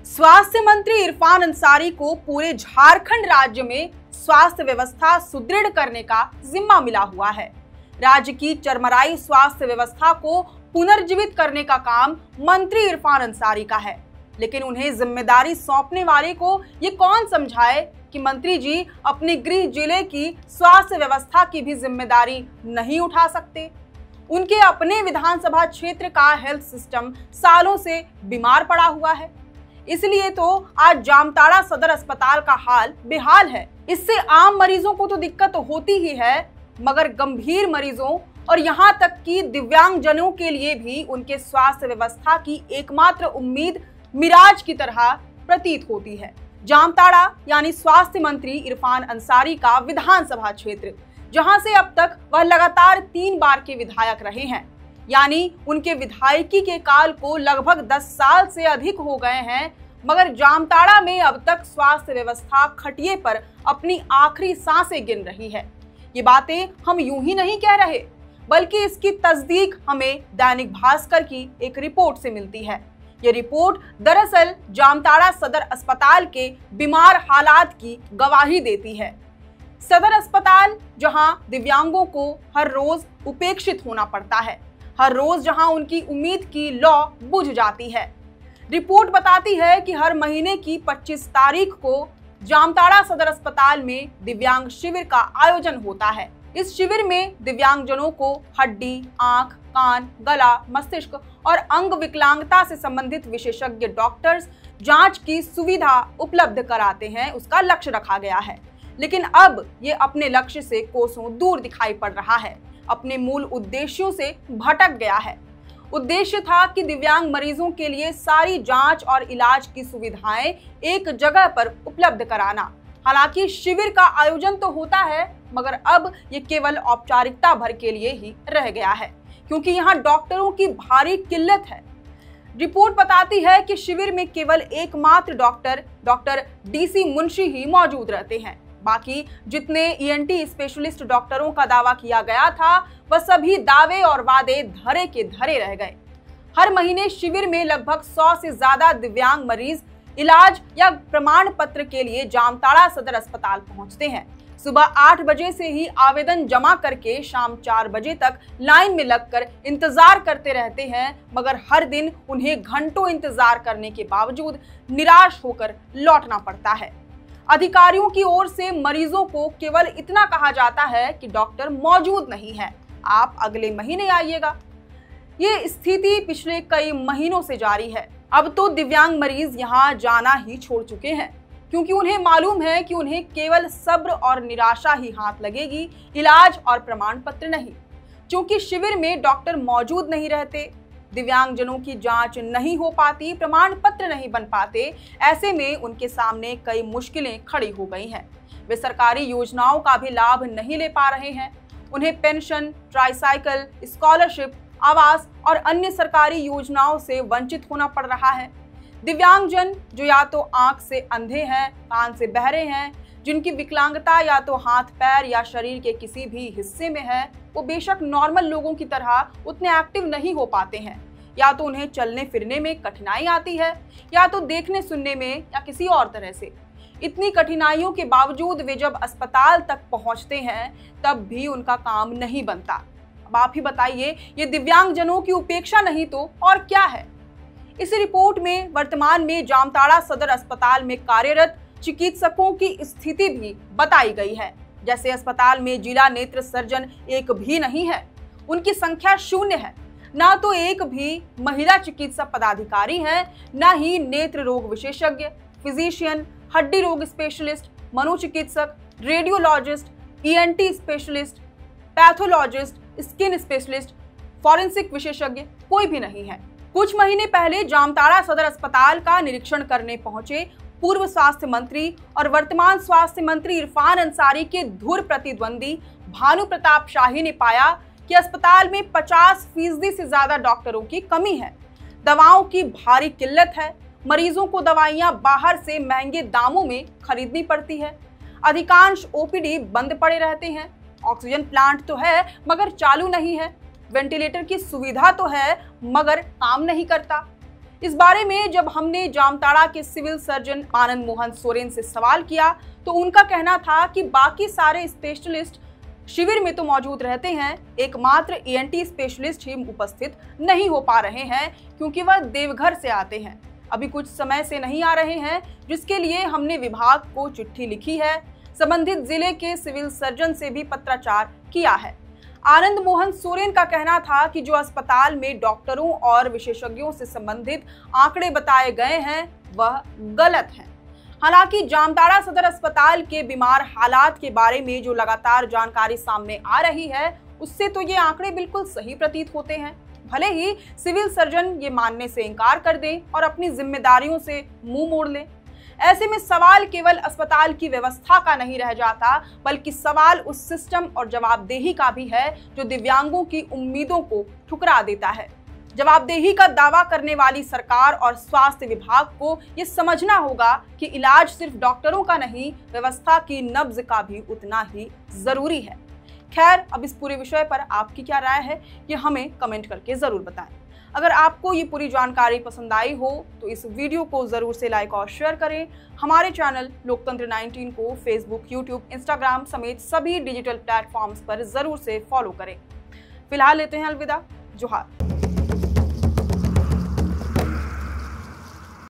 स्वास्थ्य मंत्री इरफान अंसारी को पूरे झारखंड राज्य में स्वास्थ्य व्यवस्था सुदृढ़ करने का जिम्मा मिला हुआ है। राज्य की चरमराई स्वास्थ्य व्यवस्था को पुनर्जीवित करने का काम मंत्री इरफान अंसारी का है, लेकिन उन्हें जिम्मेदारी सौंपने वाले को ये कौन समझाए कि मंत्री जी अपने गृह जिले की स्वास्थ्य व्यवस्था की भी जिम्मेदारी नहीं उठा सकते। उनके अपने विधानसभा क्षेत्र का हेल्थ सिस्टम सालों से बीमार पड़ा हुआ है, इसलिए तो आज जामताड़ा सदर अस्पताल का हाल बेहाल है। इससे आम मरीजों को तो दिक्कत होती ही है, मगर गंभीर मरीजों और यहाँ तक कि दिव्यांगजनों के लिए भी उनके स्वास्थ्य व्यवस्था की एकमात्र उम्मीद मिराज की तरह प्रतीत होती है। जामताड़ा यानी स्वास्थ्य मंत्री इरफान अंसारी का विधानसभा क्षेत्र, जहां से अब तक वह लगातार 3 बार के विधायक रहे हैं, यानी उनके विधायकी के काल को लगभग 10 साल से अधिक हो गए हैं, मगर जामताड़ा में अब तक स्वास्थ्य व्यवस्था खटिए पर अपनी आखिरी सांसें गिन रही है। ये बातें हम यूं ही नहीं कह रहे, बल्कि इसकी तस्दीक हमें दैनिक भास्कर की एक रिपोर्ट से मिलती है। ये रिपोर्ट दरअसल जामताड़ा सदर अस्पताल के बीमार हालात की गवाही देती है। सदर अस्पताल जहां दिव्यांगों को हर रोज उपेक्षित होना पड़ता है, हर रोज जहां उनकी उम्मीद की लौ बुझ जाती है। रिपोर्ट बताती है कि हर महीने की 25 तारीख को जामताड़ा सदर अस्पताल में दिव्यांग शिविर का आयोजन होता है। इस शिविर में दिव्यांगजनों को हड्डी, आंख, कान, गला, मस्तिष्क और अंग विकलांगता से संबंधित विशेषज्ञ डॉक्टर्स जांच की सुविधा उपलब्ध कराते हैं, उसका लक्ष्य रखा गया है। लेकिन अब ये अपने लक्ष्य से कोसों दूर दिखाई पड़ रहा है, अपने मूल उद्देश्यों से भटक गया है। उद्देश्य था कि दिव्यांग मरीजों के लिए सारी जांच और इलाज की सुविधाएं एक जगह पर उपलब्ध कराना। हालांकि शिविर का आयोजन तो होता है, मगर अब ये केवल औपचारिकता भर के लिए ही रह गया है, क्योंकि यहाँ डॉक्टरों की भारी किल्लत है। रिपोर्ट बताती है कि शिविर में केवल एकमात्र डॉक्टर डीसी मुंशी ही मौजूद रहते हैं। बाकी जितने ईएनटी स्पेशलिस्ट डॉक्टरों का दावा किया गया था, वह सभी दावे और वादे धरे के धरे रह गए। हर महीने शिविर में लगभग 100 से ज्यादा दिव्यांग मरीज इलाज या प्रमाण पत्र के लिए जामताड़ा सदर अस्पताल पहुंचते हैं। सुबह 8 बजे से ही आवेदन जमा करके शाम 4 बजे तक लाइन में लगकर इंतजार करते रहते हैं, मगर हर दिन उन्हें घंटों इंतजार करने के बावजूद निराश होकर लौटना पड़ता है। अधिकारियों की ओर से मरीजों को केवल इतना कहा जाता है कि डॉक्टर मौजूद नहीं है, आप अगले महीने आइएगा। ये स्थिति पिछले कई महीनों से जारी है। अब तो दिव्यांग मरीज यहाँ जाना ही छोड़ चुके हैं, क्योंकि उन्हें मालूम है कि उन्हें केवल सब्र और निराशा ही हाथ लगेगी, इलाज और प्रमाण पत्र नहीं। क्योंकि शिविर में डॉक्टर मौजूद नहीं रहते, दिव्यांगजनों की जांच नहीं हो पाती, प्रमाण पत्र नहीं बन पाते, ऐसे में उनके सामने कई मुश्किलें खड़ी हो गई हैं। वे सरकारी योजनाओं का भी लाभ नहीं ले पा रहे हैं। उन्हें पेंशन, ट्राईसाइकिल, स्कॉलरशिप, आवास और अन्य सरकारी योजनाओं से वंचित होना पड़ रहा है। दिव्यांगजन जो या तो आंख से अंधे हैं, कान से बहरे हैं, जिनकी विकलांगता या तो हाथ पैर या शरीर के किसी भी हिस्से में है, वो बेशक नॉर्मल लोगों की तरह उतने एक्टिव नहीं हो पाते हैं। या तो उन्हें चलने फिरने में कठिनाई आती है, या तो देखने सुनने में, या किसी और तरह से। इतनी कठिनाइयों के बावजूद वे जब अस्पताल तक पहुंचते हैं, तब भी उनका काम नहीं बनता। अब आप ही बताइए, ये दिव्यांगजनों की उपेक्षा नहीं तो और क्या है? इस रिपोर्ट में वर्तमान में जामताड़ा सदर अस्पताल में कार्यरत चिकित्सकों की स्थिति भी बताई गई है। जैसे अस्पताल में जिला नेत्र सर्जन एक भी नहीं है, उनकी संख्या 0 है। ना तो एक भी महिला चिकित्सा पदाधिकारी है, ना ही नेत्र रोग विशेषज्ञ, फिजिशियन, हड्डी रोग स्पेशलिस्ट, मनोचिकित्सक, radiologist, ENT specialist, pathologist, skin specialist, forensic विशेषज्ञ कोई भी नहीं है। कुछ महीने पहले जामताड़ा सदर अस्पताल का निरीक्षण करने पहुंचे पूर्व स्वास्थ्य मंत्री और वर्तमान स्वास्थ्य मंत्री इरफान अंसारी के धुर प्रतिद्वंदी भानु प्रताप शाही ने पाया कि अस्पताल में 50% से ज्यादा डॉक्टरों की कमी है। दवाओं की भारी किल्लत है, मरीजों को दवाइयां बाहर से महंगे दामों में खरीदनी पड़ती है। अधिकांश ओपीडी बंद पड़े रहते हैं। ऑक्सीजन प्लांट तो है, मगर चालू नहीं है। वेंटिलेटर की सुविधा तो है, मगर काम नहीं करता। इस बारे में जब हमने जामताड़ा के सिविल सर्जन आनंद मोहन सोरेन से सवाल किया तो उनका कहना था कि बाकी सारे स्पेशलिस्ट शिविर में तो मौजूद रहते हैं, एकमात्र ENT स्पेशलिस्ट ही उपस्थित नहीं हो पा रहे हैं क्योंकि वह देवघर से आते हैं, अभी कुछ समय से नहीं आ रहे हैं, जिसके लिए हमने विभाग को चिट्ठी लिखी है, संबंधित जिले के सिविल सर्जन से भी पत्राचार किया है। आनंद मोहन सोरेन का कहना था कि जो अस्पताल में डॉक्टरों और विशेषज्ञों से संबंधित आंकड़े बताए गए हैं वह गलत हैं। हालांकि जामताड़ा सदर अस्पताल के बीमार हालात के बारे में जो लगातार जानकारी सामने आ रही है उससे तो ये आंकड़े बिल्कुल सही प्रतीत होते हैं। भले ही सिविल सर्जन ये मानने से इनकार कर दें और अपनी जिम्मेदारियों से मुंह मोड़ लें। ऐसे में सवाल केवल अस्पताल की व्यवस्था का नहीं रह जाता, बल्कि सवाल उस सिस्टम और जवाबदेही का भी है जो दिव्यांगों की उम्मीदों को ठुकरा देता है। जवाबदेही का दावा करने वाली सरकार और स्वास्थ्य विभाग को ये समझना होगा कि इलाज सिर्फ डॉक्टरों का नहीं, व्यवस्था की नब्ज का भी उतना ही जरूरी है। खैर, अब इस पूरे विषय पर आपकी क्या राय है ये हमें कमेंट करके जरूर बताएं। अगर आपको ये पूरी जानकारी पसंद आई हो तो इस वीडियो को जरूर से लाइक और शेयर करें। हमारे चैनल लोकतंत्र 19 को फेसबुक, यूट्यूब, इंस्टाग्राम समेत सभी डिजिटल प्लेटफॉर्म्स पर जरूर से फॉलो करें। फिलहाल लेते हैं अलविदा। जोहार।